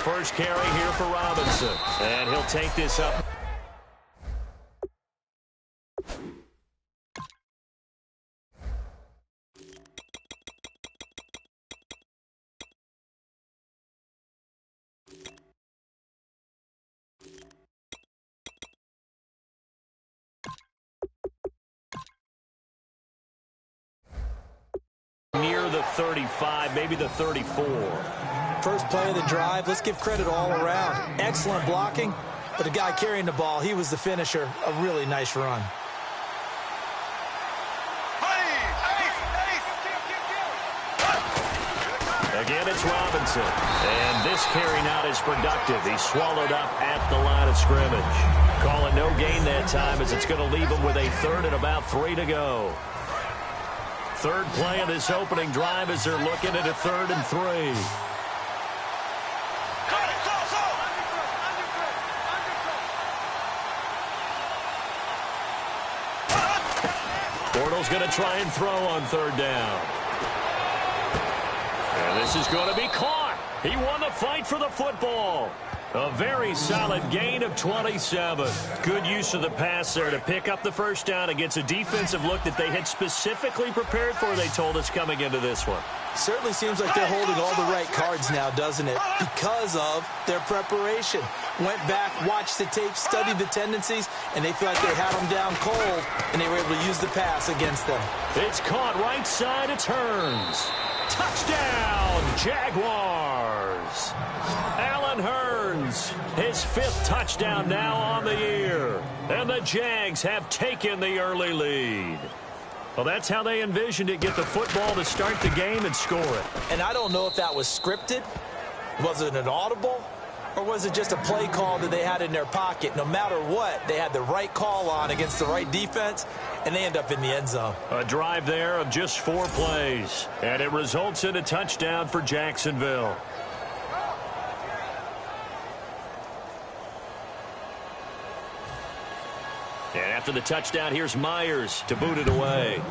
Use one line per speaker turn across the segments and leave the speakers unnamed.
first carry here for Robinson. And he'll take this up. Near the 35, maybe the 34.
First play of the drive, let's give credit all around. Excellent blocking, but the guy carrying the ball, he was the finisher. A really nice run.
Again, it's Robinson. And this carry not as productive. He's swallowed up at the line of scrimmage. Call it no gain that time as it's going to leave him with a third and about 3 to go. Third play of this opening drive as they're looking at a 3rd and 3. Bortles going to try and throw on 3rd down. And this is going to be caught. He won the fight for the football. A very solid gain of 27. Good use of the pass there to pick up the first down against a defensive look that they had specifically prepared for, they told us, coming into this one.
Certainly seems like they're holding all the right cards now, doesn't it? Because of their preparation. Went back, watched the tape, studied the tendencies, and they feel like they had them down cold, and they were able to use the pass against them.
It's caught right side, it turns. Touchdown, Jaguars. Allen Hurns, his 5th touchdown now on the year. And the Jags have taken the early lead. Well, that's how they envisioned it, get the football to start the game and score it.
And I don't know if that was scripted. Was it an audible? Or was it just a play call that they had in their pocket? No matter what, they had the right call on against the right defense, and they end up in the end zone.
A drive there of just 4 plays, and it results in a touchdown for Jacksonville. And after the touchdown, here's Myers to boot it away.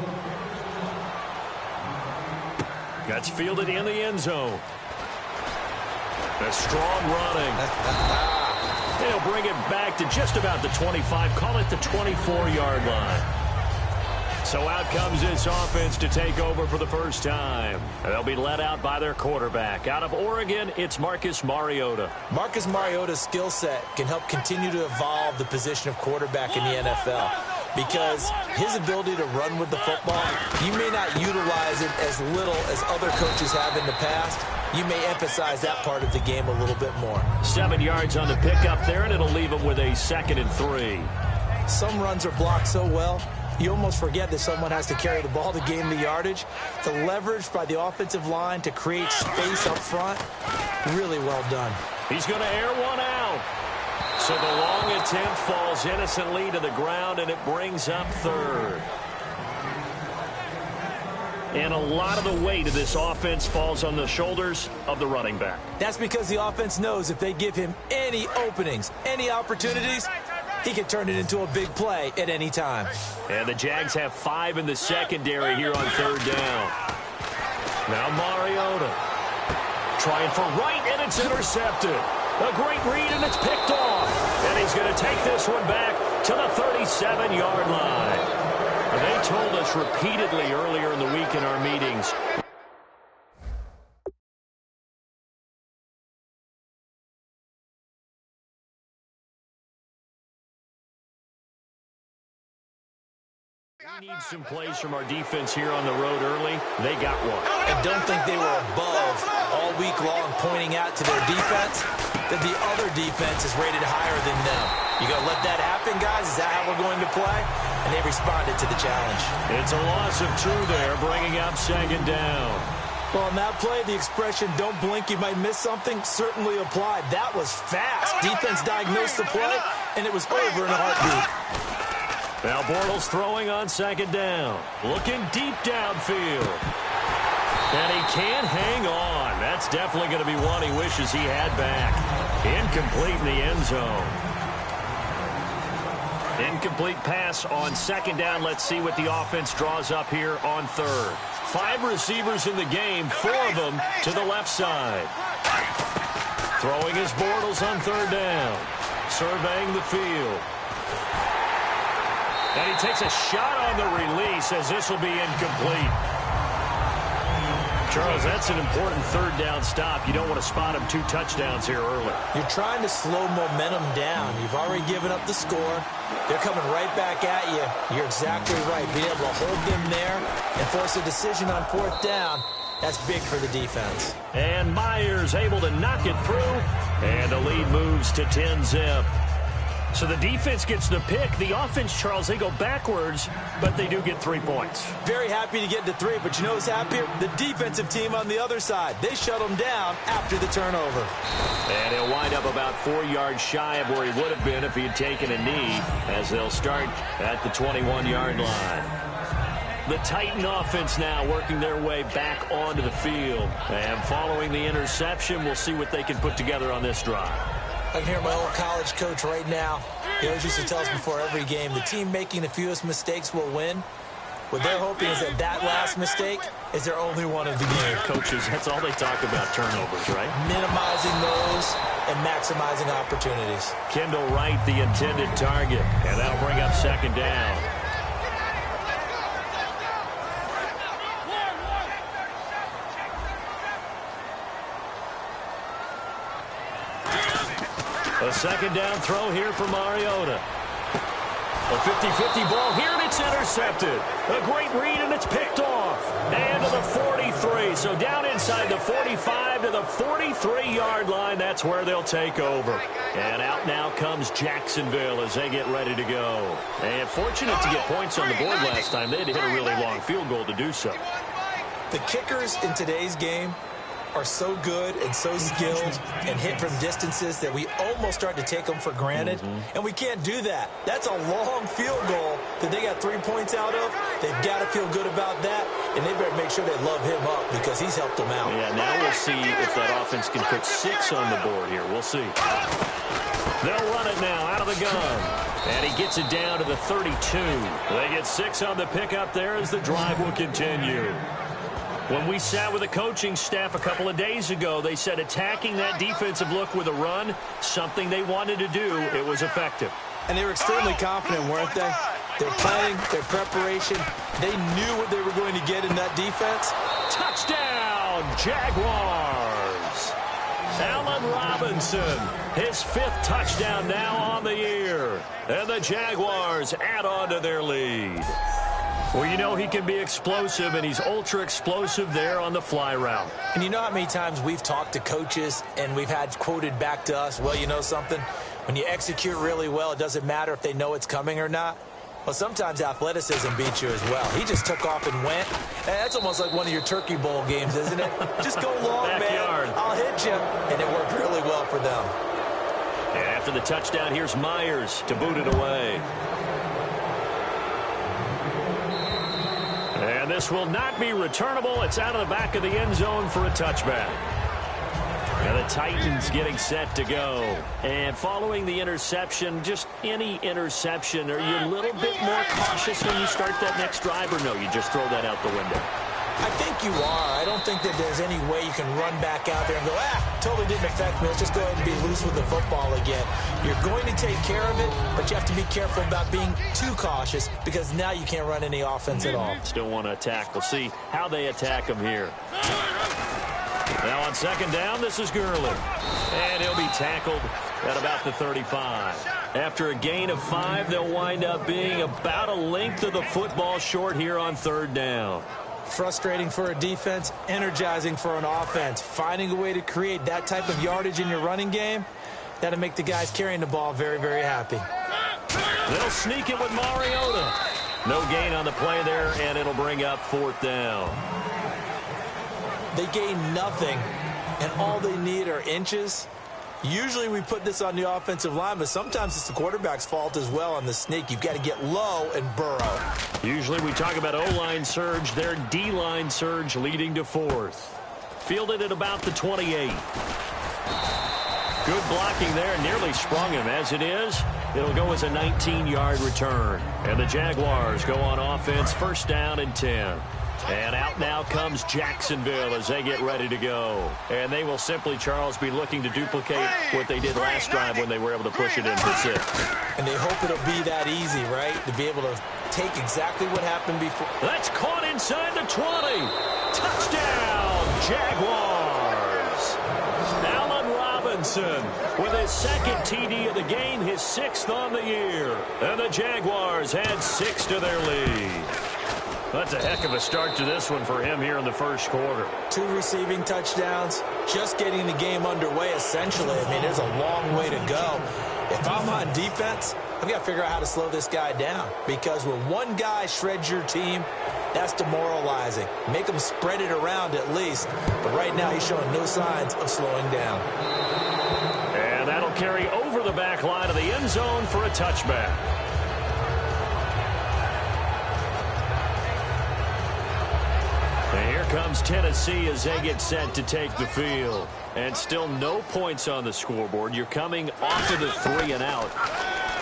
That's fielded in the end zone. A strong running. They'll bring it back to just about the 25. Call it the 24-yard line. So out comes this offense to take over for the first time. They'll be led out by their quarterback. Out of Oregon, it's Marcus Mariota.
Marcus Mariota's skill set can help continue to evolve the position of quarterback in the NFL. Because his ability to run with the football, you may not utilize it as little as other coaches have in the past. You may emphasize that part of the game a little bit more.
7 yards on the pickup there, and it'll leave him with a 2nd and 3.
Some runs are blocked so well, you almost forget that someone has to carry the ball to gain the yardage. The leverage by the offensive line to create space up front, really well done.
He's going to air one out. So the long attempt falls innocently to the ground, and it brings up 3rd. And a lot of the weight of this offense falls on the shoulders of the running back.
That's because the offense knows if they give him any openings, any opportunities, he can turn it into a big play at any time.
And the Jags have 5 in the secondary here on 3rd down. Now Mariota trying for right, and it's intercepted. A great read, and it's picked off. And he's going to take this one back to the 37-yard line. They told us repeatedly earlier in the week in our meetings, we need some plays from our defense here on the road early. They got one.
I don't think they were above all week long pointing out to their defense that the other defense is rated higher than them. You going to let that happen, guys? Is that how we're going to play? And they responded to the challenge.
It's a loss of 2 there, bringing up 2nd down.
Well, on that play, the expression, don't blink, you might miss something, certainly applied. That was fast. Defense diagnosed the play, and it was over in a heartbeat.
Now Bortles throwing on 2nd down. Looking deep downfield. And he can't hang on. That's definitely going to be one he wishes he had back. Incomplete in the end zone. Incomplete pass on 2nd down. Let's see what the offense draws up here on 3rd. 5 receivers in the game, 4 of them to the left side. Throwing his Bortles on third down. Surveying the field. And he takes a shot on the release as this will be incomplete. Charles, that's an important third down stop. You don't want to spot him 2 touchdowns here early.
You're trying to slow momentum down. You've already given up the score. They're coming right back at you. You're exactly right. Being able to hold them there and force a decision on fourth down, that's big for the defense.
And Myers able to knock it through. And the lead moves to 10-zip. So the defense gets the pick. The offense, Charles, they go backwards, but they do get 3 points.
Very happy to get to 3, but you know who's happier? The defensive team on the other side. They shut them down after the turnover.
And he'll wind up about 4 yards shy of where he would have been if he had taken a knee, as they'll start at the 21-yard line. The Titan offense now working their way back onto the field. And following the interception, we'll see what they can put together on this drive.
I can hear my old college coach right now. He always used to tell us before every game, the team making the fewest mistakes will win. What they're hoping is that last mistake is their only one of the game.
Coaches, that's all they talk about, turnovers, right?
Minimizing those and maximizing opportunities.
Kendall Wright, the intended target, and that'll bring up second down. A second down throw here for Mariota. A 50-50 ball here, and it's intercepted. A great read, and it's picked off. And to the 43. So down inside the 45 to the 43-yard line. That's where they'll take over. And out now comes Jacksonville as they get ready to go. And fortunate to get points on the board last time. They had to hit a really long field goal to do so.
The kickers in today's game are so good and so skilled and hit from distances that we almost start to take them for granted. And we can't do that. That's a long field goal that they got 3 points out of. They've got to feel good about that, and they better make sure they love him up because he's helped them out.
Yeah, now we'll see if that offense can put 6 on the board here. We'll see. They'll run it now out of the gun. And he gets it down to the 32. They get 6 on the pickup there as the drive will continue. When we sat with the coaching staff a couple of days ago, they said attacking that defensive look with a run, something they wanted to do, it was effective.
And they were extremely confident, weren't they? Their planning, their preparation, they knew what they were going to get in that defense.
Touchdown, Jaguars! Allen Robinson, his 5th touchdown now on the year. And the Jaguars add on to their lead. Well, you know he can be explosive, and he's ultra-explosive there on the fly route.
And you know how many times we've talked to coaches and we've had quoted back to us, well, you know something? When you execute really well, it doesn't matter if they know it's coming or not. Well, sometimes athleticism beats you as well. He just took off and went. That's almost like one of your Turkey Bowl games, isn't it? Just go long,
Backyard.
man. I'll hit you. And it worked really well for them.
And after the touchdown, here's Myers to boot it away. And this will not be returnable. It's out of the back of the end zone for a touchback. And the Titans getting set to go. And following the interception, just any interception, are you a little bit more cautious when you start that next drive, or no, you just throw that out the window?
I think you are. I don't think that there's any way you can run back out there and go, totally didn't affect me. Let's just go ahead and be loose with the football again. You're going to take care of it, but you have to be careful about being too cautious because now you can't run any offense at all.
Still want to attack. We'll see how they attack them here. Now on second down, this is Gurley. And he'll be tackled at about the 35. After a gain of 5, they'll wind up being about a length of the football short here on third down.
Frustrating for a defense, energizing for an offense. Finding a way to create that type of yardage in your running game, that'll make the guys carrying the ball very, very happy.
They'll sneak it with Mariota. No gain on the play there, and it'll bring up fourth down.
They gain nothing, and all they need are inches. Usually we put this on the offensive line, but sometimes it's the quarterback's fault as well on the sneak. You've got to get low and burrow.
Usually we talk about O-line surge, their D-line surge leading to fourth. Fielded at about the 28. Good blocking there, nearly sprung him. As it is, it'll go as a 19-yard return. And the Jaguars go on offense, first down and 10. And out now comes Jacksonville as they get ready to go. And they will simply, Charles, be looking to duplicate what they did last drive when they were able to push it in for 6.
And they hope it'll be that easy, right? To be able to take exactly what happened before.
That's caught inside the 20. Touchdown, Jaguars. Allen Robinson with his second TD of the game, his 6th on the year. And the Jaguars add 6 to their lead. That's a heck of a start to this one for him here in the first quarter.
2 receiving touchdowns, just getting the game underway, essentially. I mean, there's a long way to go. If I'm on defense, I've got to figure out how to slow this guy down, because when one guy shreds your team, that's demoralizing. Make him spread it around at least. But right now, he's showing no signs of slowing down.
And that'll carry over the back line of the end zone for a touchback. And here comes Tennessee as they get set to take the field. And still no points on the scoreboard. You're coming off of the 3 and out.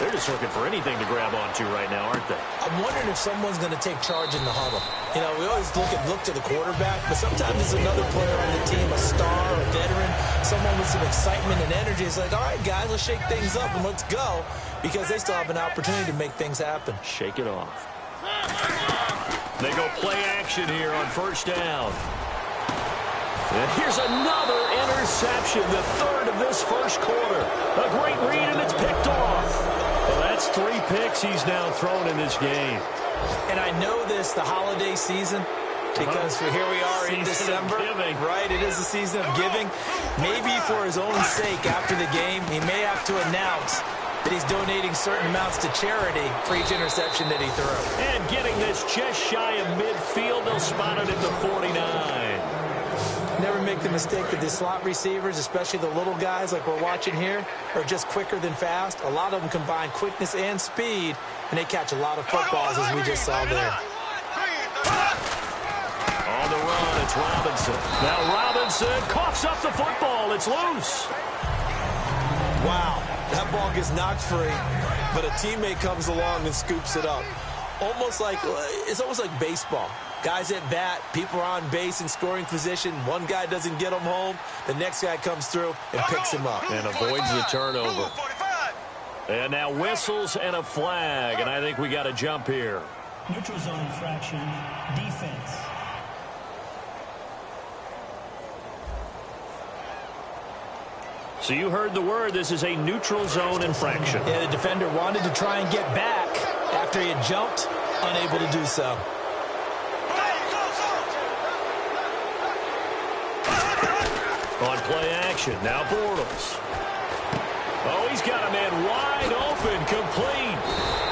They're just looking for anything to grab onto right now, aren't they?
I'm wondering if someone's going to take charge in the huddle. You know, we always look to the quarterback, but sometimes it's another player on the team, a star, a veteran, someone with some excitement and energy. It's like, all right, guys, let's shake things up and let's go, because they still have an opportunity to make things happen.
Shake it off. They go play action here on first down. And here's another interception, the 3rd of this first quarter. A great read, and it's picked off. Well, that's 3 picks he's now thrown in this game.
And I know this, the holiday season, because here we are in December. Right, it is the season of giving. Maybe for his own sake after the game, he may have to announce that he's donating certain amounts to charity for each interception that he threw.
And getting this just shy of midfield, they'll spot it at the 49.
Never make the mistake that the slot receivers, especially the little guys like we're watching here, are just quicker than fast. A lot of them combine quickness and speed, and they catch a lot of footballs, as we just saw there.
On the run, it's Robinson. Now Robinson coughs up the football. It's loose.
Wow, that ball gets knocked free, but a teammate comes along and scoops it up. It's almost like baseball. Guys at bat, people are on base in scoring position. One guy doesn't get him home. The next guy comes through and picks him up.
And avoids the turnover. And now whistles and a flag. And I think we got a jump here.
Neutral zone infraction, defense.
So you heard the word. This is a neutral zone infraction.
Yeah, the defender wanted to try and get back after he had jumped, unable to do so.
On play action, now Bortles. Oh, he's got a man wide open, complete.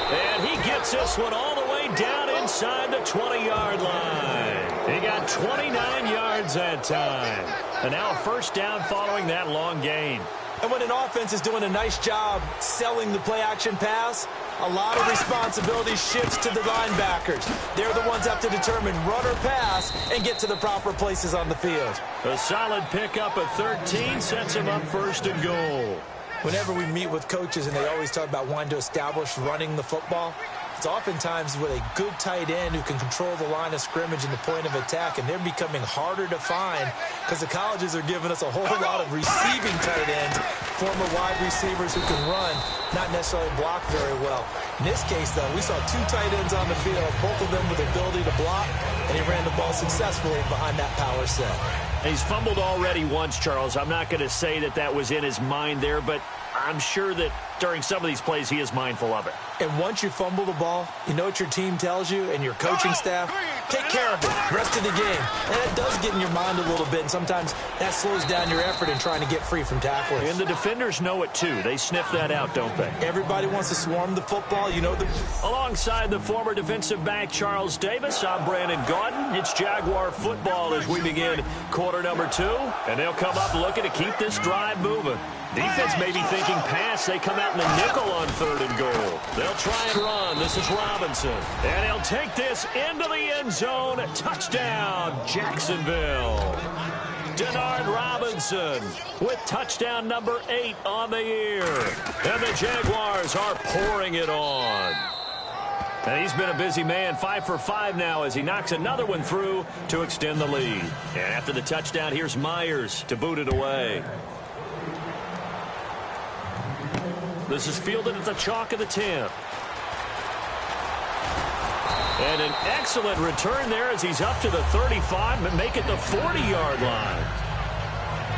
And he gets this one all the way down inside the 20-yard line. He got 29 yards that time. And now a first down following that long gain.
And when an offense is doing a nice job selling the play-action pass, a lot of responsibility shifts to the linebackers. They're the ones that have to determine run or pass and get to the proper places on the field.
A solid pickup of 13 sets him up first and goal.
Whenever we meet with coaches and they always talk about wanting to establish running the football, it's oftentimes with a good tight end who can control the line of scrimmage and the point of attack, and they're becoming harder to find because the colleges are giving us a whole lot of receiving tight ends, former wide receivers who can run, not necessarily block very well. In this case, though, we saw 2 tight ends on the field, both of them with the ability to block, and he ran the ball successfully behind that power set.
He's fumbled already once, Charles. I'm not going to say that that was in his mind there, but I'm sure that during some of these plays he is mindful of it.
And once you fumble the ball, you know what your team tells you and your coaching staff? Take care of it the rest of the game. And that does get in your mind a little bit, and sometimes that slows down your effort in trying to get free from tacklers.
And the defenders know it too. They sniff that out, don't they?
Everybody wants to swarm the football. You know,
alongside the former defensive back Charles Davis, I'm Brandon Gaudin. It's Jaguar football as we begin quarter number 2. And they'll come up looking to keep this drive moving. Defense may be thinking pass. They come out in the nickel on 3rd and goal. They'll try and run. This is Robinson. And he'll take this into the end zone. Touchdown, Jacksonville. Denard Robinson with touchdown number 8 on the year. And the Jaguars are pouring it on. And he's been a busy man, 5 for 5 now as he knocks another one through to extend the lead. And after the touchdown, here's Myers to boot it away. This is fielded at the chalk of the 10. And an excellent return there as he's up to the 35 and make it the 40-yard line.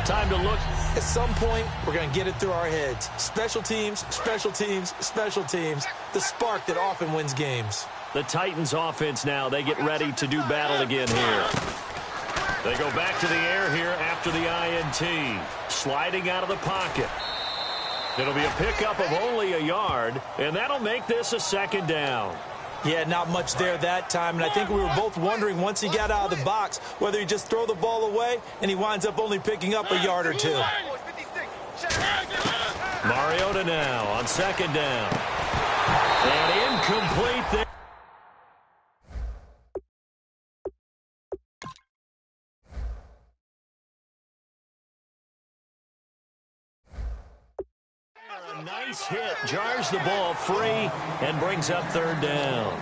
Time to look.
At some point, we're going to get it through our heads. Special teams, special teams, special teams. The spark that often wins games.
The Titans offense now, they get ready to do battle again here. They go back to the air here after the INT. Sliding out of the pocket. It'll be a pickup of only a yard, and that'll make this a second down.
Yeah, not much there that time, and I think we were both wondering once he got out of the box whether he'd just throw the ball away, and he winds up only picking up a yard or two.
Mariota now on second down. And incomplete there. A nice hit, jars the ball free and brings up third down.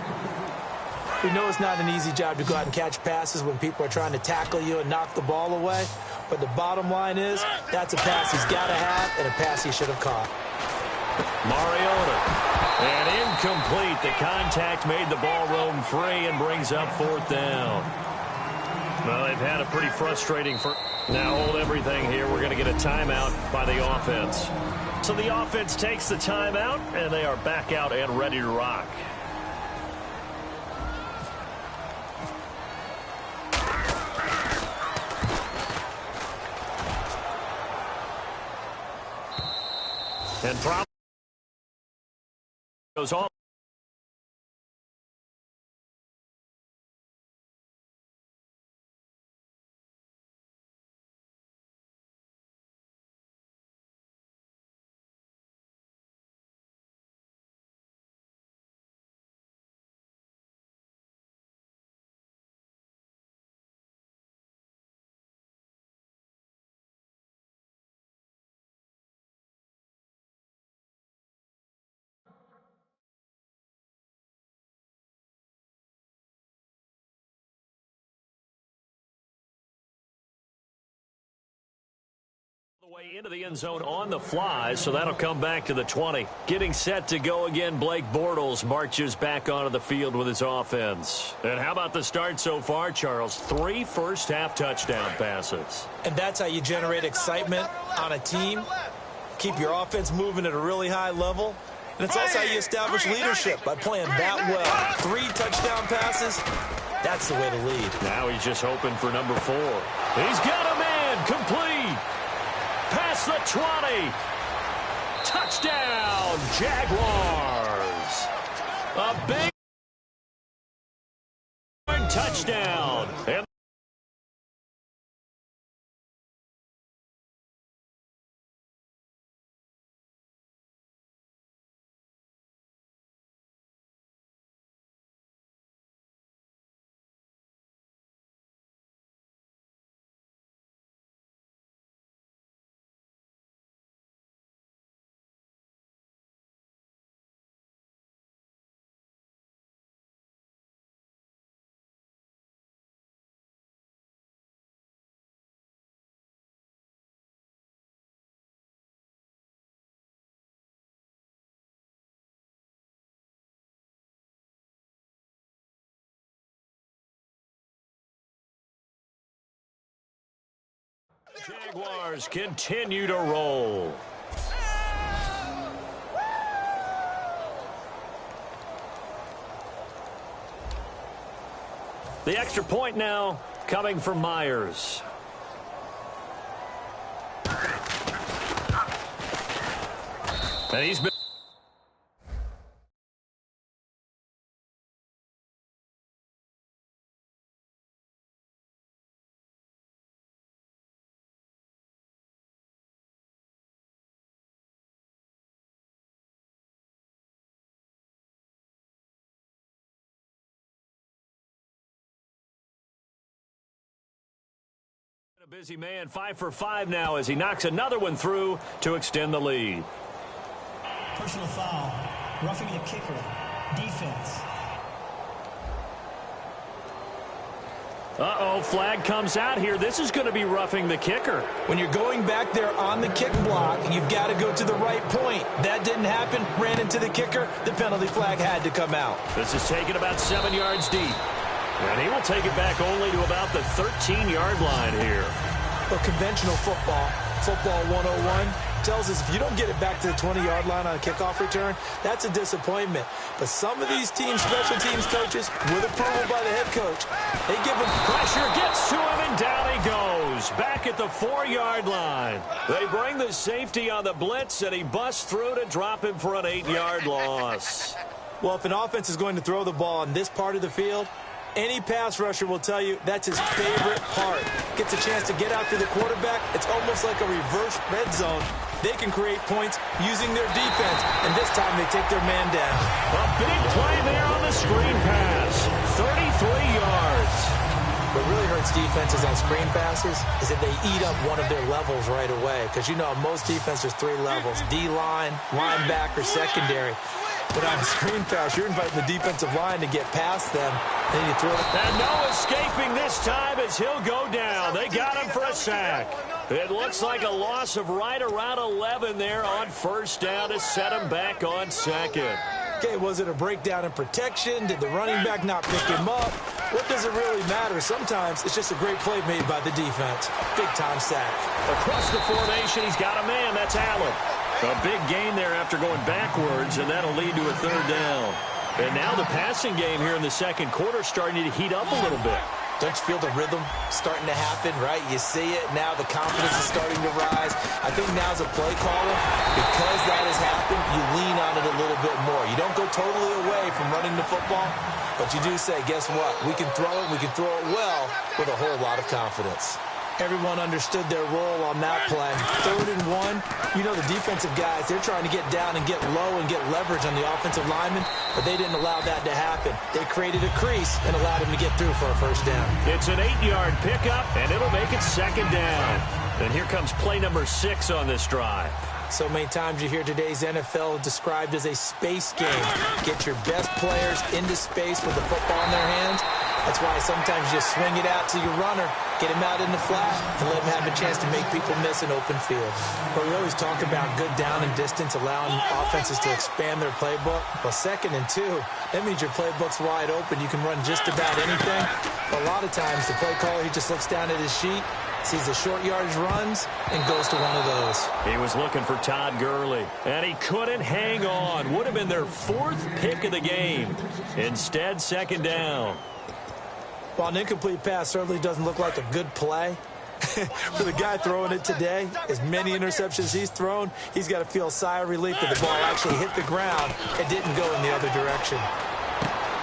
We know it's not an easy job to go out and catch passes when people are trying to tackle you and knock the ball away, but the bottom line is that's a pass he's got to have and a pass he should have caught.
Mariota, and incomplete. The contact made the ball roam free and brings up fourth down. Well, they've had a pretty frustrating first. Now hold everything here. We're going to get a timeout by the offense. So the offense takes the timeout, and they are back out and ready to rock. And probably goes off. Way into the end zone on the fly, so that'll come back to the 20. Getting set to go again, Blake Bortles marches back onto the field with his offense. And how about the start so far, Charles? 3 first-half touchdown passes.
And that's how you generate excitement on a team, keep your offense moving at a really high level, and it's also how you establish leadership by playing that well. 3 touchdown passes, that's the way to lead.
Now he's just hoping for number 4. He's got a man, complete. Past the 20. Touchdown, Jaguars. A big touchdown. And Jaguars continue to roll. The extra point now coming from Myers. And he's been a busy man, 5 for 5 now as he knocks another one through to extend the lead.
Personal foul. Roughing the kicker. Defense.
Uh-oh, flag comes out here. This is going to be roughing the kicker.
When you're going back there on the kick block, you've got to go to the right point. That didn't happen. Ran into the kicker. The penalty flag had to come out.
This is taken about 7 yards deep. And he will take it back only to about the 13-yard line here.
But conventional football 101, tells us if you don't get it back to the 20-yard line on a kickoff return, that's a disappointment. But some of these teams, special teams coaches, with approval by the head coach, they give him
pressure, gets to him, and down he goes. Back at the 4-yard line. They bring the safety on the blitz, and he busts through to drop him for an 8-yard loss.
Well, if an offense is going to throw the ball on this part of the field, any pass rusher will tell you that's his favorite part. Gets a chance to get after the quarterback. It's almost like a reverse red zone. They can create points using their defense, and this time they take their man down.
A big play there on the screen pass. 33 yards.
What really hurts defenses on screen passes is that they eat up one of their levels right away. Because you know, most defenses, there's 3 levels. D-line, linebacker, secondary. But on a screen pass, you're inviting the defensive line to get past them. Then you throw it.
And no escaping this time as he'll go down. They got him for a sack. It looks like a loss of right around 11 there on first down to set him back on second.
Okay, was it a breakdown in protection? Did the running back not pick him up? What does it really matter? Sometimes it's just a great play made by the defense. Big-time sack.
Across the formation, he's got a man. That's Allen. A big gain there after going backwards, and that'll lead to a 3rd down. And now the passing game here in the second quarter starting to heat up a little bit.
Don't you feel the rhythm starting to happen, right? You see it. Now the confidence is starting to rise. I think now as a play caller, because that has happened, you lean on it a little bit more. You don't go totally away from running the football, but you do say, guess what? We can throw it. We can throw it well with a whole lot of confidence. Everyone understood their role on that play. 3rd and 1. You know the defensive guys, they're trying to get down and get low and get leverage on the offensive lineman, but they didn't allow that to happen. They created a crease and allowed him to get through for a first down.
It's an 8-yard pickup, and it'll make it 2nd down. And here comes play number 6 on this drive.
So many times you hear today's NFL described as a space game. Get your best players into space with the football in their hands. That's why sometimes you just swing it out to your runner, get him out in the flat, and let him have a chance to make people miss an open field. But we always talk about good down and distance, allowing offenses to expand their playbook. Well, 2nd and 2, that means your playbook's wide open. You can run just about anything. But a lot of times the play caller, he just looks down at his sheet, sees the short yardage runs, and goes to one of those.
He was looking for Todd Gurley, and he couldn't hang on. Would have been their 4th pick of the game. Instead, 2nd down.
While an incomplete pass certainly doesn't look like a good play, for the guy throwing it today, as many interceptions he's thrown, he's got to feel a sigh of relief that the ball actually hit the ground and didn't go in the other direction.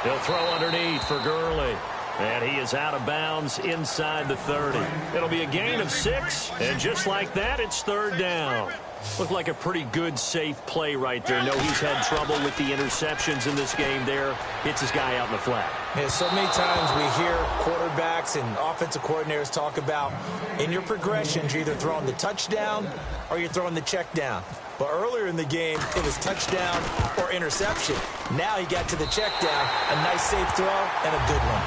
He'll throw underneath for Gurley. And he is out of bounds inside the 30. It'll be a gain of 6, and just like that, it's 3rd down. Looked like a pretty good, safe play right there. No, he's had trouble with the interceptions in this game there. Hits his guy out in the flat.
Yeah, so many times we hear quarterbacks and offensive coordinators talk about in your progressions, you're either throwing the touchdown or you're throwing the check down. But earlier in the game, it was touchdown or interception. Now he got to the check down, a nice safe throw, and a good one.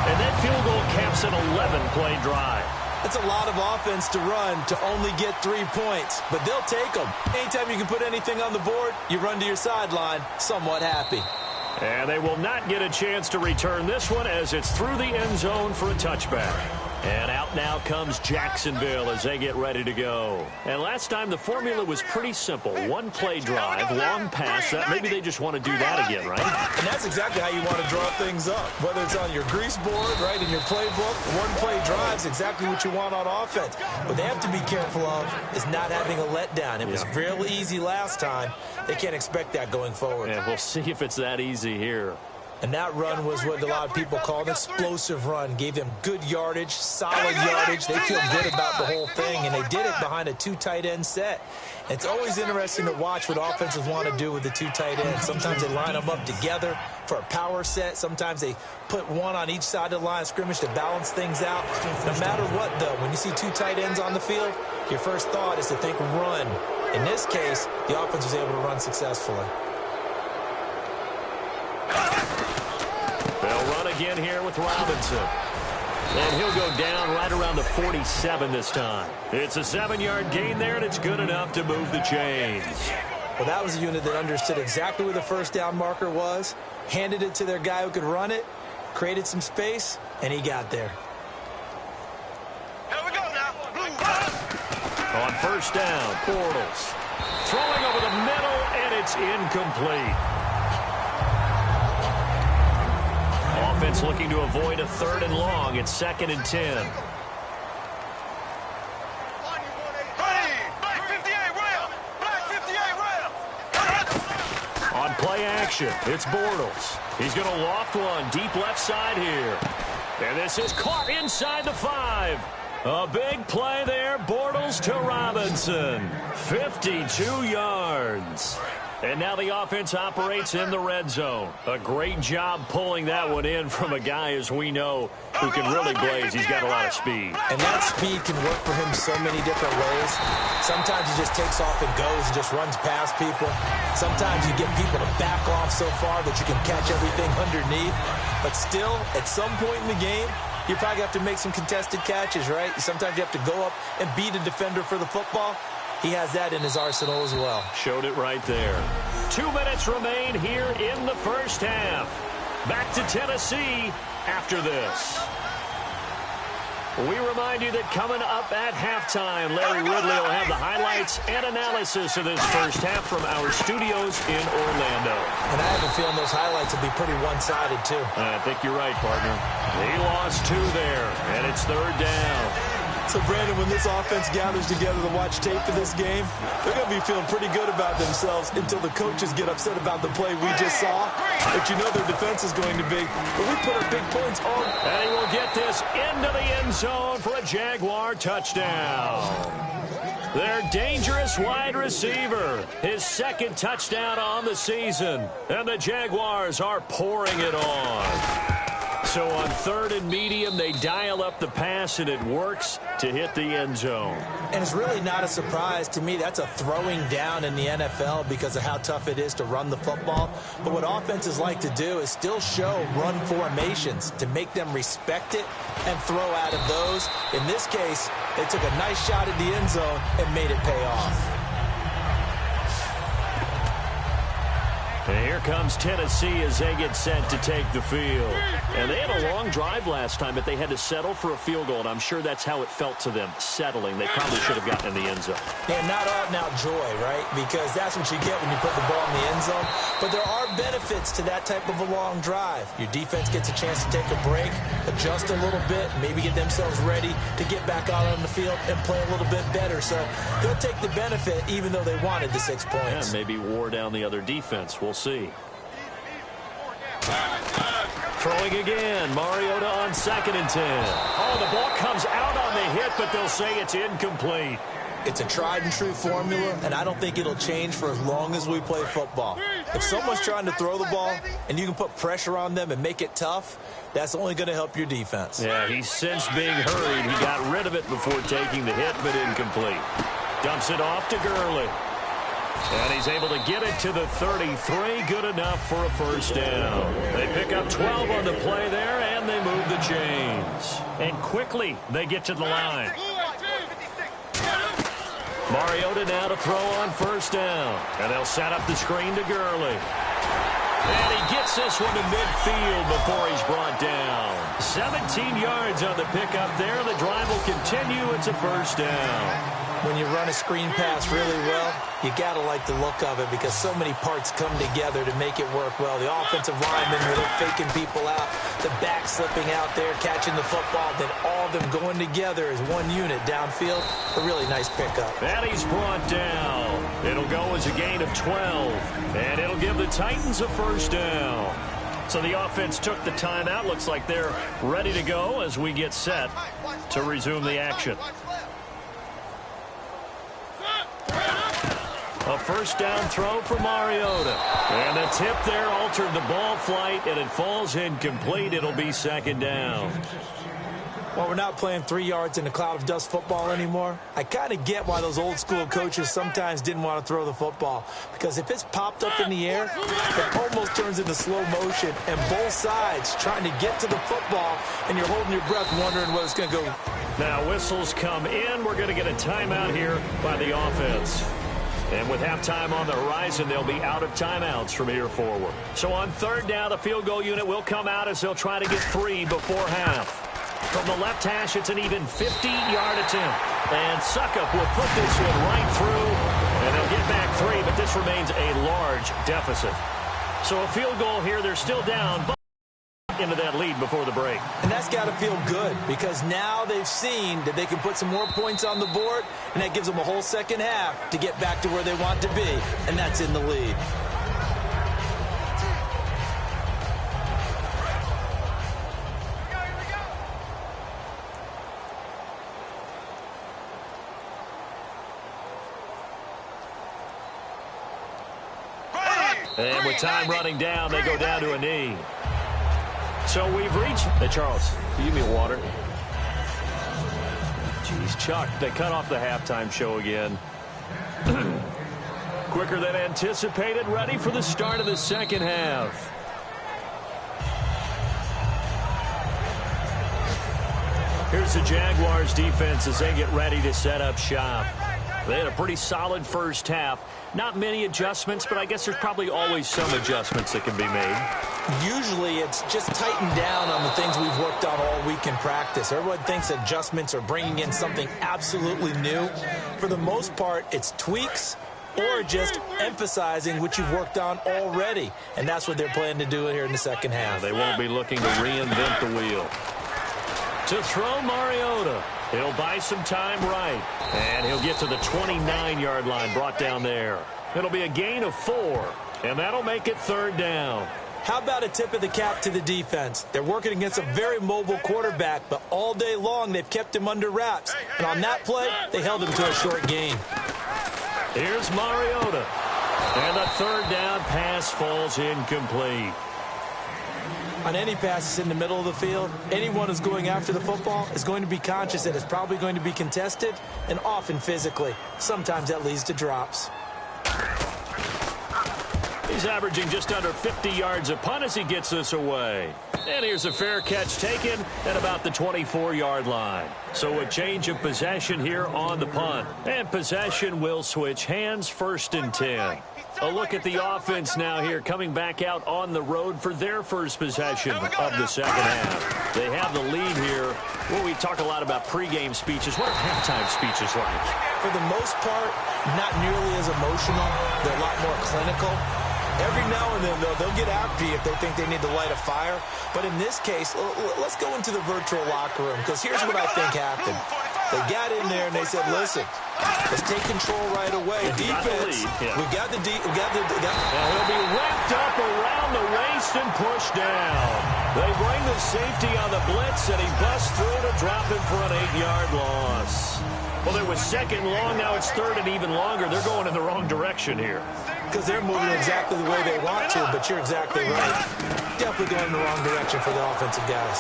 And that field goal caps an 11-play drive.
That's a lot of offense to run to only get 3 points, but they'll take them. Anytime you can put anything on the board, you run to your sideline somewhat happy.
And they will not get a chance to return this one as it's through the end zone for a touchback. And out now comes Jacksonville as they get ready to go. And last time the formula was pretty simple. 1-play drive, long pass. Maybe they just want to do that again, right?
And that's exactly how you want to draw things up. Whether it's on your grease board, right, in your playbook, 1-play drive is exactly what you want on offense. What they have to be careful of is not having a letdown. It was real easy last time. They can't expect that going forward.
Yeah, we'll see if it's that easy here.
And that run was what a lot of people call an explosive run. Gave them good yardage, solid yardage. They feel good about the whole thing, and they did it behind a 2 tight end set. It's always interesting to watch what offenses want to do with the 2 tight ends. Sometimes they line them up together for a power set. Sometimes they put one on each side of the line of scrimmage to balance things out. No matter what, though, when you see 2 tight ends on the field, your first thought is to think run. In this case, the offense was able to run successfully.
They'll run again here with Robinson. And he'll go down right around the 47 this time. It's a 7-yard gain there, and it's good enough to move the chains.
Well, that was a unit that understood exactly where the first down marker was, handed it to their guy who could run it, created some space, and he got there.
Here we go now.
On first down, Bortles throwing over the middle, and it's incomplete. Offense looking to avoid a 3rd and long. It's 2nd and 10. On play action, it's Bortles. He's going to loft one deep left side here. And this is caught inside the 5. A big play there, Bortles to Robinson. 52 yards. And now the offense operates in the red zone. A great job pulling that one in from a guy, as we know, who can really blaze. He's got a lot of speed.
And that speed can work for him so many different ways. Sometimes he just takes off and goes and just runs past people. Sometimes you get people to back off so far that you can catch everything underneath. But still, at some point in the game, you probably have to make some contested catches, right? Sometimes you have to go up and beat a defender for the football. He has that in his arsenal as well.
Showed it right there. 2 minutes remain here in the first half. Back to Tennessee after this. We remind you that coming up at halftime, Larry Ridley will have the highlights and analysis of this first half from our studios in Orlando.
And I have a feeling those highlights will be pretty one-sided, too.
I think you're right, partner. He lost 2 there, and it's 3rd down.
So, Brandon, when this offense gathers together to watch tape for this game, they're going to be feeling pretty good about themselves until the coaches get upset about the play we just saw. But you know their defense is going to be, but we put our big points on.
And he will get this into the end zone for a Jaguar touchdown. Their dangerous wide receiver, his 2nd touchdown on the season. And the Jaguars are pouring it on. So on 3rd and medium, they dial up the pass, and it works to hit the end zone.
And it's really not a surprise to me. That's a throwing down in the NFL because of how tough it is to run the football. But what offenses like to do is still show run formations to make them respect it and throw out of those. In this case, they took a nice shot at the end zone and made it pay off.
And here comes Tennessee as they get set to take the field. And they had a long drive last time, but they had to settle for a field goal. And I'm sure that's how it felt to them, settling. They probably should have gotten in the end zone.
Yeah, not out-and-out joy, right? Because that's what you get when you put the ball in the end zone. But there are benefits to that type of a long drive. Your defense gets a chance to take a break, adjust a little bit, maybe get themselves ready to get back out on the field and play a little bit better. So they'll take the benefit even though they wanted the 6 points.
Yeah, maybe wore down the other defense. We'll see. Throwing again. Mariota on 2nd and 10. Oh, the ball comes out on the hit, but they'll say it's incomplete.
It's a tried-and-true formula, and I don't think it'll change for as long as we play football. If someone's trying to throw the ball and you can put pressure on them and make it tough, that's only going to help your defense.
Yeah, he's since being hurried. He got rid of it before taking the hit, but incomplete. Dumps it off to Gurley. And he's able to get it to the 33. Good enough for a first down. They pick up 12 on the play there, and they move the chains. And quickly, they get to the line. Mariota now to throw on first down. And they'll set up the screen to Gurley. And he gets this one to midfield before he's brought down. 17 yards on the pickup there. The drive will continue. It's a first down.
When you run a screen pass really well, you got to like the look of it because so many parts come together to make it work well. The offensive linemen, where they're faking people out, the back slipping out there, catching the football, then all of them going together as one unit downfield. A really nice pickup.
And he's brought down. It'll go as a gain of 12, and it'll give the Titans a first down. So the offense took the timeout. Looks like they're ready to go as we get set to resume the action. A first down throw for Mariota. And the tip there altered the ball flight, and it falls incomplete. It'll be second down.
While we're not playing 3 yards in a cloud of dust football anymore, I kind of get why those old school coaches sometimes didn't want to throw the football. Because if it's popped up in the air, it almost turns into slow motion, and both sides trying to get to the football, and you're holding your breath wondering where it's going to go.
Now whistles come in. We're going to get a timeout here by the offense. And with halftime on the horizon, they'll be out of timeouts from here forward. So on third down, the field goal unit will come out as they'll try to get 3 before half. From the left hash, it's an even 50-yard attempt. And Suckup will put this one right through, and they'll get back 3, but this remains a large deficit. So a field goal here, they're still down, but into that lead before the break.
And that's got to feel good, because now they've seen that they can put some more points on the board, and that gives them a whole second half to get back to where they want to be, and that's in the lead.
And with time running down, they go down to a knee. So we've reached... Hey, Charles, can you give me water? Jeez, Chuck, they cut off the halftime show again. Quicker than anticipated, ready for the start of the second half. Here's the Jaguars defense as they get ready to set up shop. They had a pretty solid first half. Not many adjustments, but I guess there's probably always some adjustments that can be made.
Usually it's just tightened down on the things we've worked on all week in practice. Everyone thinks adjustments are bringing in something absolutely new. For the most part, it's tweaks or just emphasizing what you've worked on already. And that's what they're planning to do here in the second half.
They won't be looking to reinvent the wheel. To throw Mariota. He'll buy some time right. And he'll get to the 29-yard line, brought down there. It'll be a gain of 4, and that'll make it third down.
How about a tip of the cap to the defense? They're working against a very mobile quarterback, but all day long they've kept him under wraps. And on that play, they held him to a short gain.
Here's Mariota. And the third down pass falls incomplete.
On any passes in the middle of the field, anyone who's going after the football is going to be conscious that it's probably going to be contested, and often physically. Sometimes that leads to drops.
He's averaging just under 50 yards a punt as he gets this away. And here's a fair catch taken at about the 24-yard line. So a change of possession here on the punt. And possession will switch hands, 1st and 10. A look at the offense now here, coming back out on the road for their first possession of the second half. They have the lead here. Well, we talk a lot about pregame speeches. What are halftime speeches like?
For the most part, not nearly as emotional. They're a lot more clinical. Every now and then, though, they'll get after you if they think they need to light a fire. But in this case, let's go into the virtual locker room, because here's what I think happened. They got in there and they said, listen, let's take control right away. Defense, we got the...
And he'll be wrapped up around the waist and pushed down. They bring the safety on the blitz, and he busts through to drop him for an 8-yard loss. Well, it was 2nd and long. Now it's 3rd and even longer. They're going in the wrong direction here.
Because they're moving exactly the way they want to, but you're exactly right. Definitely going in the wrong direction for the offensive guys.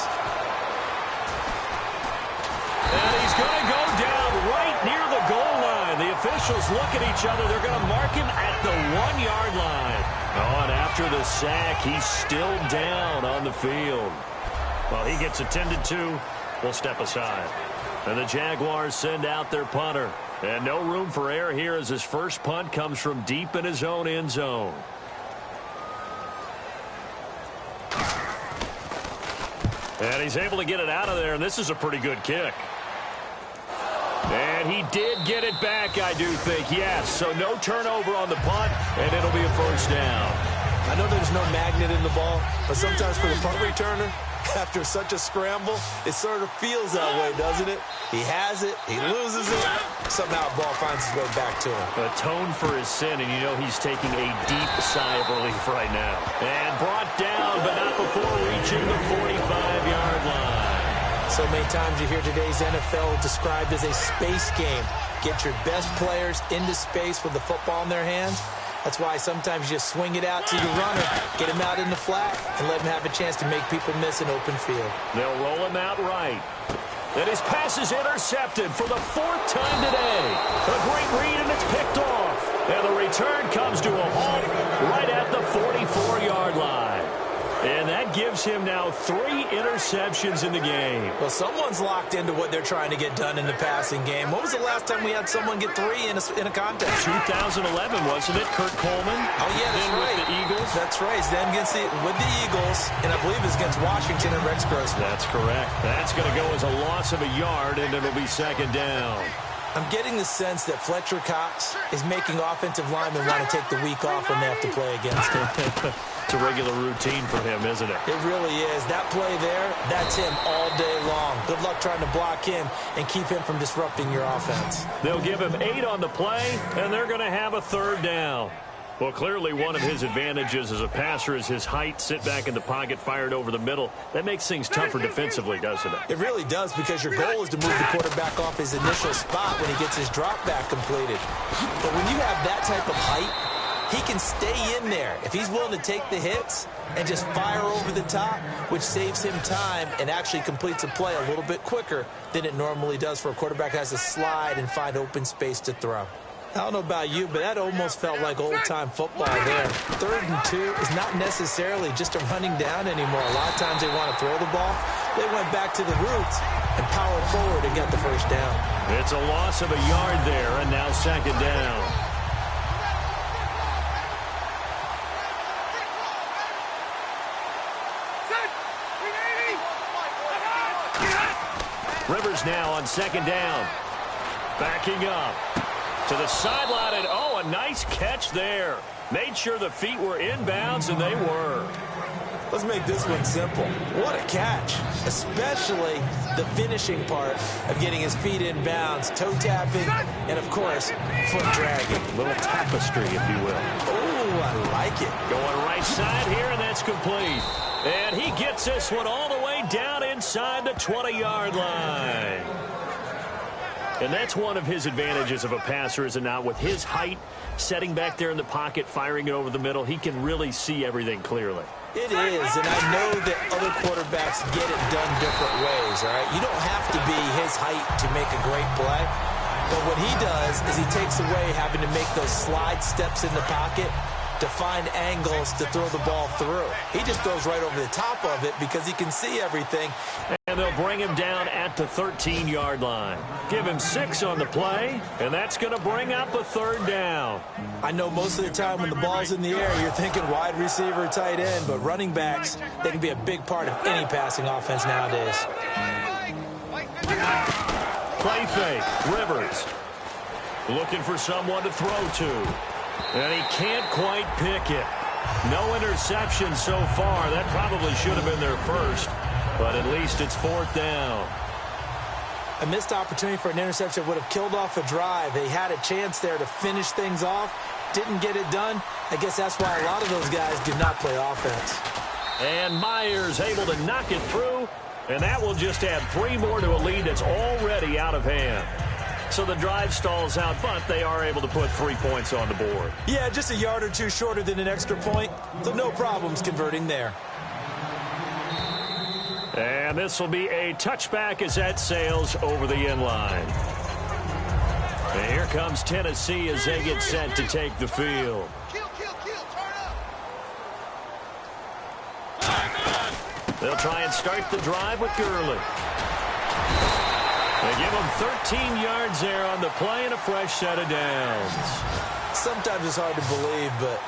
And he's going to go down right near the goal line. The officials look at each other. They're going to mark him at the 1-yard line. Oh, and after the sack, he's still down on the field. Well, he gets attended to. We'll step aside. And the Jaguars send out their punter. And no room for error here as his first punt comes from deep in his own end zone. And he's able to get it out of there, and this is a pretty good kick. And he did get it back, I do think, yes. So no turnover on the punt, and it'll be a first down.
I know there's no magnet in the ball, but sometimes for the punt returner, after such a scramble, it sort of feels that way, doesn't it? He has it, he loses it, somehow the ball finds its way back to him.
Atone for his sin, and you know he's taking a deep sigh of relief right now. And brought down, but not before reaching the 45-yard line.
So many times you hear today's NFL described as a space game. Get your best players into space with the football in their hands. That's why sometimes you just swing it out to your runner, get him out in the flat, and let him have a chance to make people miss an open field.
They'll roll him out right. And his pass is intercepted for the 4th time today. A great read, and it's picked off. And the return comes to a halt right at the 44-yard line. And that gives him now 3 interceptions in the game.
Well, someone's locked into what they're trying to get done in the passing game. When was the last time we had someone get 3 in a contest?
2011, wasn't it? Kurt Coleman.
Oh, yeah, that's right.
With the Eagles.
That's right. It's then with the Eagles, and I believe it's against Washington and Rex Grossman.
That's correct. That's going to go as a loss of a yard, and it'll be 2nd down.
I'm getting the sense that Fletcher Cox is making offensive linemen want to take the week off when they have to play against him.
It's a regular routine for him, isn't it?
It really is. That play there, that's him all day long. Good luck trying to block him and keep him from disrupting your offense.
They'll give him 8 on the play, and they're going to have a 3rd down. Well, clearly one of his advantages as a passer is his height, sit back in the pocket, fired over the middle. That makes things tougher defensively, doesn't it?
It really does, because your goal is to move the quarterback off his initial spot when he gets his drop back completed. But when you have that type of height, he can stay in there if he's willing to take the hits and just fire over the top, which saves him time and actually completes a play a little bit quicker than it normally does for a quarterback who has to slide and find open space to throw. I don't know about you, but that almost felt like old-time football there. 3rd and 2 is not necessarily just a running down anymore. A lot of times they want to throw the ball. They went back to the roots and powered forward and got the 1st down.
It's a loss of a yard there, and now 2nd down. Rivers now on 2nd down. Backing up to the sideline, and a nice catch there. Made sure the feet were inbounds, and they were.
Let's make this one simple. What a catch, especially the finishing part of getting his feet in bounds, toe tapping, and, of course, foot dragging.
A little tapestry, if you will.
Oh, I like it.
Going right side here, and that's complete. And he gets this one all the way down inside the 20-yard line. And that's one of his advantages of a passer, is it not? With his height, setting back there in the pocket, firing it over the middle, he can really see everything clearly.
It is, and I know that other quarterbacks get it done different ways, all right? You don't have to be his height to make a great play, but what he does is he takes away having to make those slide steps in the pocket to find angles to throw the ball through. He just throws right over the top of it because he can see everything.
And they'll bring him down at the 13-yard line. Give him 6 on the play, and that's going to bring up a 3rd down.
I know most of the time when the ball's in the air, you're thinking wide receiver, tight end, but running backs, they can be a big part of any passing offense nowadays.
Play fake, Rivers. Looking for someone to throw to. And he can't quite pick it. No interception so far. That probably should have been their first. But at least it's 4th down.
A missed opportunity for an interception would have killed off a drive. They had a chance there to finish things off. Didn't get it done. I guess that's why a lot of those guys do not play offense.
And Myers able to knock it through. And that will just add 3 more to a lead that's already out of hand. So the drive stalls out, but they are able to put 3 points on the board.
Yeah, just a yard or two shorter than an extra point, so no problems converting there.
And this will be a touchback as that sails over the end line. And here comes Tennessee as they get set to take the field. They'll try and start the drive with Gurley. They give him 13 yards there on the play and a fresh set of downs.
Sometimes it's hard to believe, but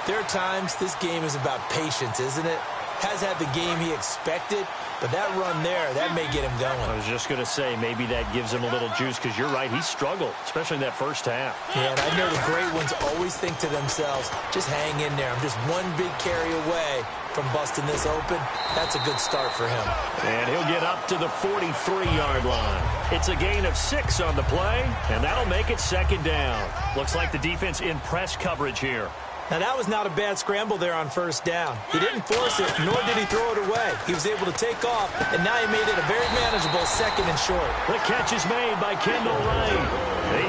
there are times this game is about patience, isn't it? Has had the game he expected, but that run there, that may get him going.
I was just going to say, maybe that gives him a little juice, because you're right, he struggled, especially in that first half.
Yeah, and I know the great ones always think to themselves, just hang in there. I'm just one big carry away from busting this open. That's a good start for him.
And he'll get up to the 43-yard line. It's a gain of 6 on the play, and that'll make it 2nd down. Looks like the defense in press coverage here.
Now, that was not a bad scramble there on 1st down. He didn't force it, nor did he throw it away. He was able to take off, and now he made it a very manageable 2nd and short.
The catch is made by Kendall Wright.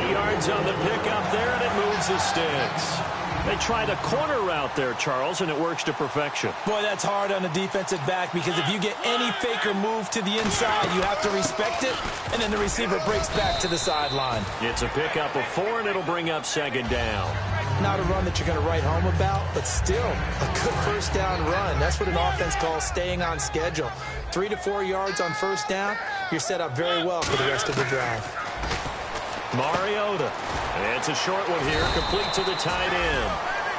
8 yards on the pickup there, and it moves the sticks. They try the corner route there, Charles, and it works to perfection.
Boy, that's hard on the defensive back because if you get any fake or move to the inside, you have to respect it, and then the receiver breaks back to the sideline.
It's a pickup of 4, and it'll bring up second down.
Not a run that you're going to write home about, but still a good first down run. That's what an offense calls staying on schedule. 3 to 4 yards on first down, you're set up very well for the rest of the drive.
Mariota. It's a short one here, complete to the tight end.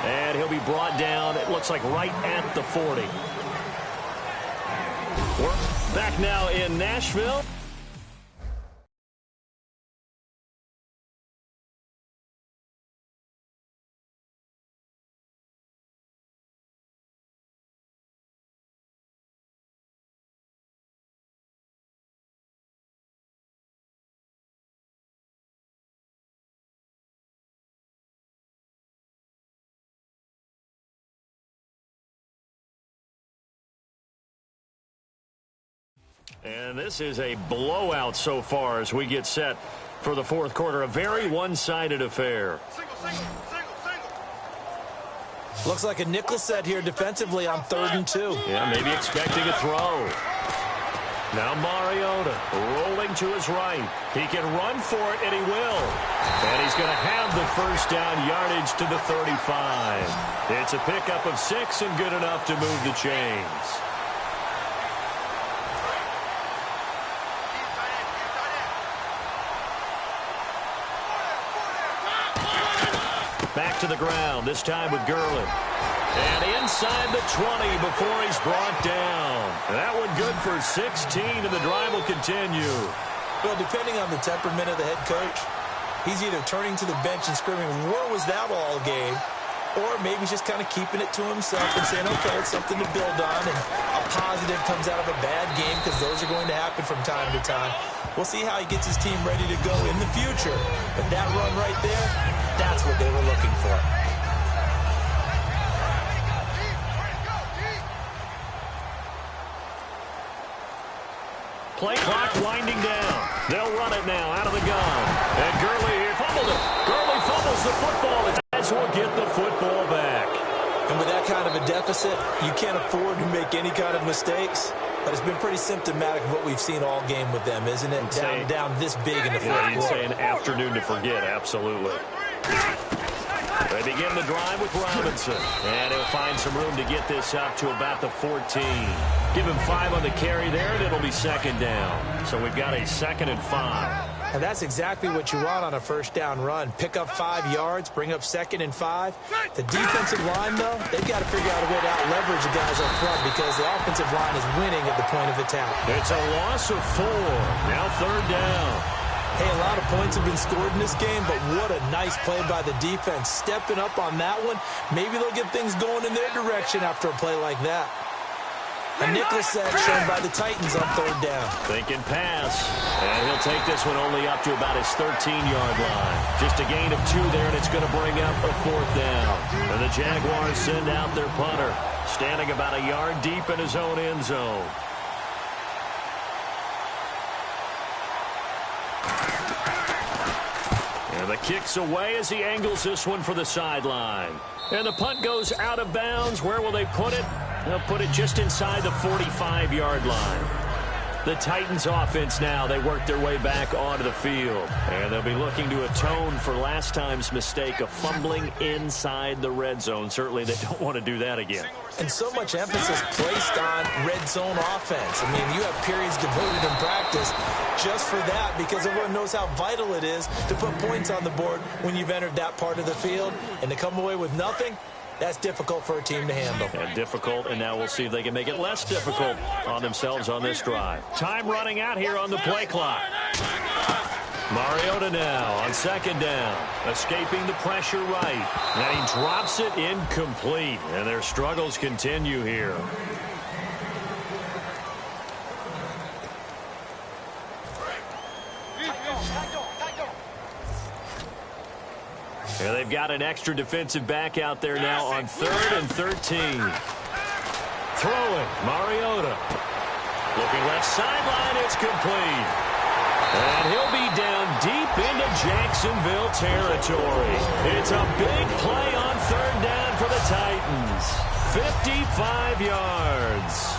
And he'll be brought down, it looks like right at the 40. We're back now in Nashville. And this is a blowout so far as we get set for the fourth quarter. A very one-sided affair.
Looks like a nickel set here defensively on 3rd and 2.
Yeah, maybe expecting a throw. Now Mariota rolling to his right. He can run for it, and he will. And he's going to have the first down yardage to the 35. It's a pickup of 6 and good enough to move the chains. Back to the ground, this time with Gurley. And inside the 20 before he's brought down. That one good for 16, and the drive will continue.
Well, depending on the temperament of the head coach, he's either turning to the bench and screaming, "Where was that all game?" Or maybe he's just kind of keeping it to himself and saying, okay, it's something to build on, and a positive comes out of a bad game because those are going to happen from time to time. We'll see how he gets his team ready to go in the future. But that run right there, that's what they were looking for.
Play clock winding down. They'll run it now out of the gun. And Gurley fumbled it. Gurley fumbles the football. The Jets will get the football back.
And with that kind of a deficit, you can't afford to make any kind of mistakes. But it's been pretty symptomatic of what we've seen all game with them, isn't it? Down this big in the fourth quarter.
You'd say an afternoon to forget, absolutely. They begin the drive with Robinson. And he'll find some room to get this up to about the 14. Give him 5 on the carry there, and it'll be second down. So we've got a 2nd and 5.
And that's exactly what you want on a first down run. Pick up 5 yards, bring up 2nd and 5. The defensive line, though, they've got to figure out a way to out-leverage the guys up front because the offensive line is winning at the point of attack.
It's a loss of 4. Now 3rd down.
Hey, a lot of points have been scored in this game, but what a nice play by the defense. Stepping up on that one, maybe they'll get things going in their direction after a play like that. A nickel set shown by the Titans on 3rd down.
Thinking pass. And he'll take this one only up to about his 13-yard line. Just a gain of 2 there, and it's going to bring up a 4th down. And the Jaguars send out their punter, standing about a yard deep in his own end zone. And the kick's away as he angles this one for the sideline. And the punt goes out of bounds. Where will they put it? They'll put it just inside the 45-yard line. The Titans offense now, they work their way back onto the field. And they'll be looking to atone for last time's mistake of fumbling inside the red zone. Certainly they don't want to do that again.
And so much emphasis placed on red zone offense. I mean, you have periods devoted in practice just for that because everyone knows how vital it is to put points on the board when you've entered that part of the field. And to come away with nothing, that's difficult for a team to handle.
And difficult, and now we'll see if they can make it less difficult on themselves on this drive. Time running out here on the play clock. Mariota now on 2nd down, escaping the pressure right. And he drops it incomplete, and their struggles continue here. And they've got an extra defensive back out there now on 3rd and 13. Throwing, Mariota. Looking left sideline, it's complete. And he'll be down deep into Jacksonville territory. It's a big play on third down for the Titans. 55 yards.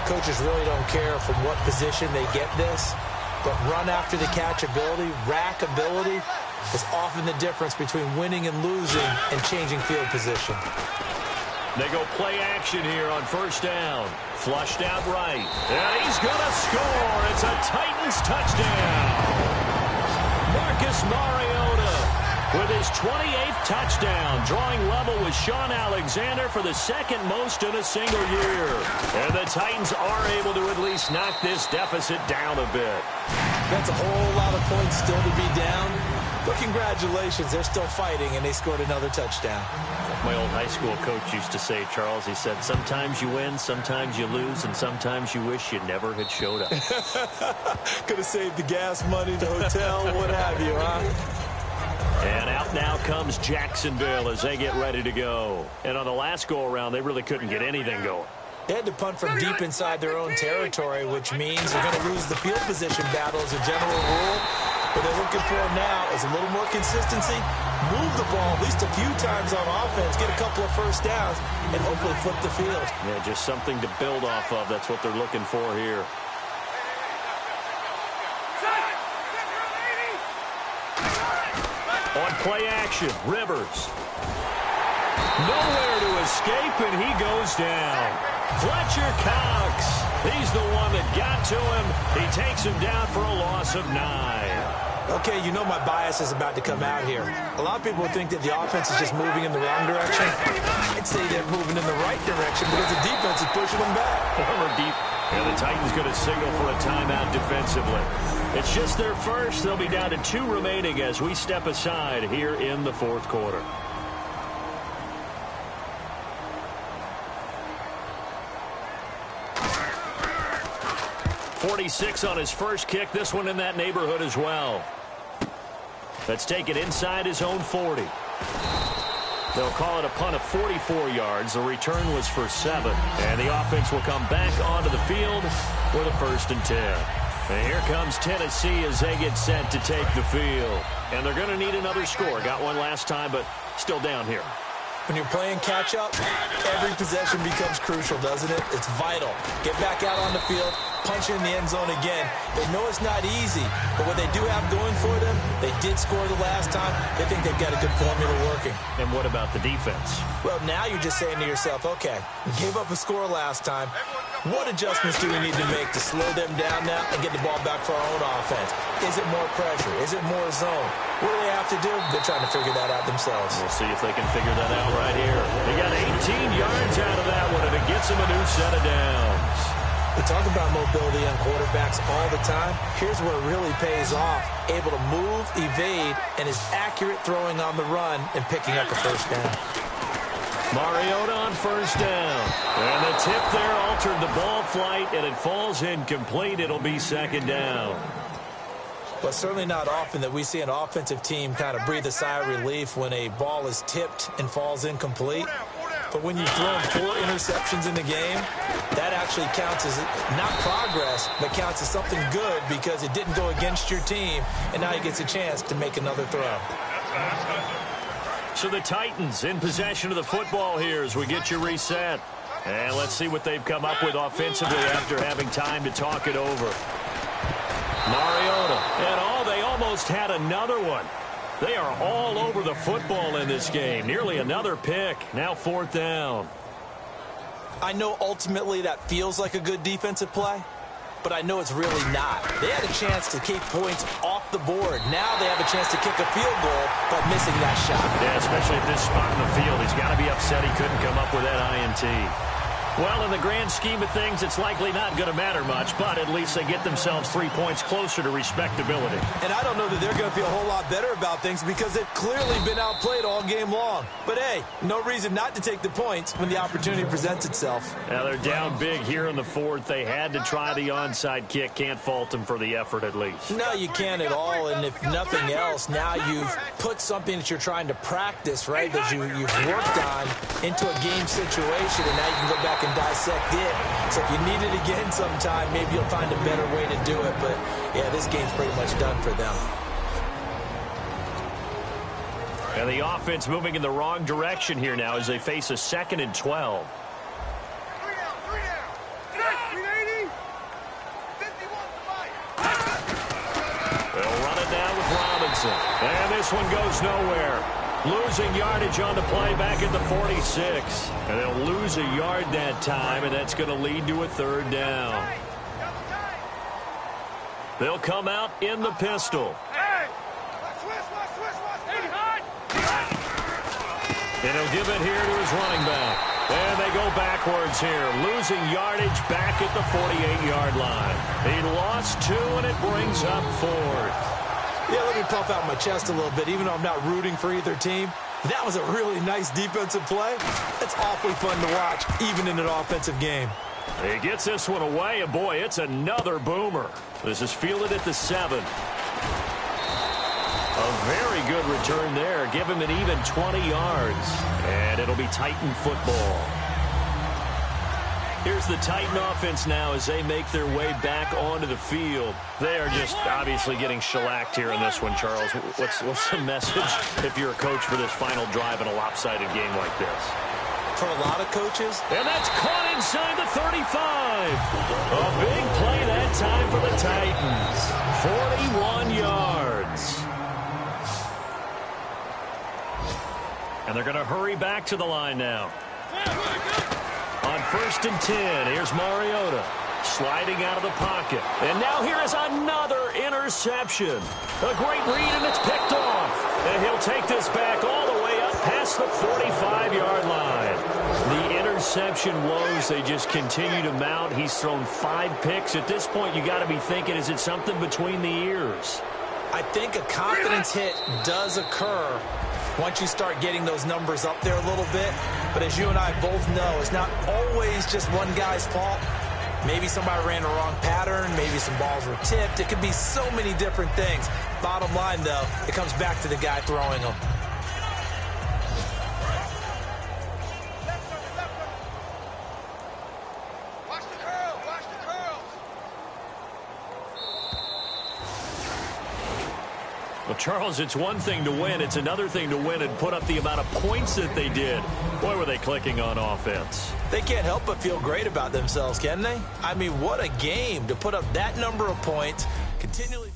Coaches really don't care from what position they get this, but run after the catch ability, rack ability, is often the difference between winning and losing and changing field position.
They go play action here on first down. Flushed out right. And he's going to score. It's a Titans touchdown. Marcus Mariota with his 28th touchdown, drawing level with Sean Alexander for the second most in a single year. And the Titans are able to at least knock this deficit down a bit.
That's a whole lot of points still to be down. But congratulations, they're still fighting, and they scored another touchdown.
My old high school coach used to say, Charles, he said, sometimes you win, sometimes you lose, and sometimes you wish you never had showed up.
Could have saved the gas money, the hotel, what have you, huh?
And out now comes Jacksonville as they get ready to go. And on the last go-around, they really couldn't get anything going.
They had to punt from deep inside their own territory, which means they're going to lose the field position battle as a general rule. What they're looking for now is a little more consistency, move the ball at least a few times on offense, get a couple of first downs, and hopefully flip the field.
Yeah, just something to build off of. That's what they're looking for here. On play action, Rivers. Nowhere to escape, and he goes down. Fletcher Cox. He's the one that got to him. He takes him down for a loss of 9.
Okay, you know my bias is about to come out here. A lot of people think that the offense is just moving in the wrong direction. I'd say they're moving in the right direction because the defense is pushing them back.
Former deep. And the Titans going to signal for a timeout defensively. It's just their first. They'll be down to 2 remaining as we step aside here in the fourth quarter. .46 on his first kick. This one in that neighborhood as well. Let's take it inside his own 40. They'll call it a punt of 44 yards. The return was for 7. And the offense will come back onto the field with a 1st and 10. And here comes Tennessee as they get set to take the field. And they're going to need another score. Got one last time, but still down here.
When you're playing catch-up, every possession becomes crucial, doesn't it? It's vital. Get back out on the field, punch in the end zone again. They know it's not easy, but what they do have going for them, they did score the last time. They think they've got a good formula working.
And what about the defense?
Well, now you're just saying to yourself, okay, we gave up a score last time. What adjustments do we need to make to slow them down now and get the ball back for our own offense? Is it more pressure? Is it more zone? What do they have to do? They're trying to figure that out themselves.
We'll see if they can figure that out right here. They got 18 yards out of that one, and it gets them a new set of downs.
We talk about mobility on quarterbacks all the time. Here's where it really pays off. Able to move, evade, and is accurate throwing on the run and picking up a first down.
Mariota on first down. And the tip there altered the ball flight, and it falls incomplete. It'll be 2nd down.
But certainly not often that we see an offensive team kind of breathe a sigh of relief when a ball is tipped and falls incomplete. But when you've thrown 4 interceptions in the game, that actually counts as not progress, but counts as something good because it didn't go against your team, and now he gets a chance to make another throw.
So the Titans in possession of the football here as we get you reset. And let's see what they've come up with offensively after having time to talk it over. Mariota. And they almost had another one. They are all over the football in this game. Nearly another pick. Now 4th down.
I know ultimately that feels like a good defensive play, but I know it's really not. They had a chance to keep points off the board. Now they have a chance to kick a field goal by missing that shot.
Yeah, especially at this spot in the field. He's got to be upset he couldn't come up with that INT. Well, in the grand scheme of things, it's likely not going to matter much, but at least they get themselves 3 points closer to respectability.
And I don't know that they're going to feel a whole lot better about things because they've clearly been outplayed all game long. But, hey, no reason not to take the points when the opportunity presents itself.
Now, they're down big here in the 4th. They had to try the onside kick. Can't fault them for the effort, at least.
No, you can't at all. And if nothing else, now you've put something that you're trying to practice, right, that you've worked on into a game situation, and now you can go back and and dissect it. So if you need it again sometime, maybe you'll find a better way to do it. But, yeah, this game's pretty much done for them.
And the offense moving in the wrong direction here now as they face a 2nd and 12. They'll run it down with Robinson. And this one goes nowhere. Losing yardage on the play back at the 46. And they'll lose a yard that time, and that's going to lead to a 3rd down. They'll come out in the pistol. And he'll give it here to his running back. And they go backwards here, losing yardage back at the 48-yard line. He lost 2, and it brings up 4th.
Yeah, let me puff out my chest a little bit, even though I'm not rooting for either team. That was a really nice defensive play. It's awfully fun to watch, even in an offensive game.
He gets this one away, and boy, it's another boomer. This is fielded at the 7. A very good return there. Give him an even 20 yards. And it'll be Titan football. Here's the Titan offense now as they make their way back onto the field. They are just obviously getting shellacked here in this one, Charles. What's the message if you're a coach for this final drive in a lopsided game like this?
For a lot of coaches.
And that's caught inside the 35. A big play that time for the Titans. 41 yards. And they're going to hurry back to the line now. On 1st and 10, here's Mariota sliding out of the pocket. And now here is another interception. A great read, and it's picked off. And he'll take this back all the way up past the 45-yard line. The interception woes, they just continue to mount. He's thrown 5 picks. At this point, you got to be thinking, is it something between the ears?
I think a confidence hit does occur once you start getting those numbers up there a little bit. But as you and I both know, it's not always just one guy's fault. Maybe somebody ran the wrong pattern. Maybe some balls were tipped. It could be so many different things. Bottom line, though, it comes back to the guy throwing them.
Well, Charles, it's one thing to win. It's another thing to win and put up the amount of points that they did. Boy, were they clicking on offense.
They can't help but feel great about themselves, can they? I mean, what a game to put up that number of points, continually.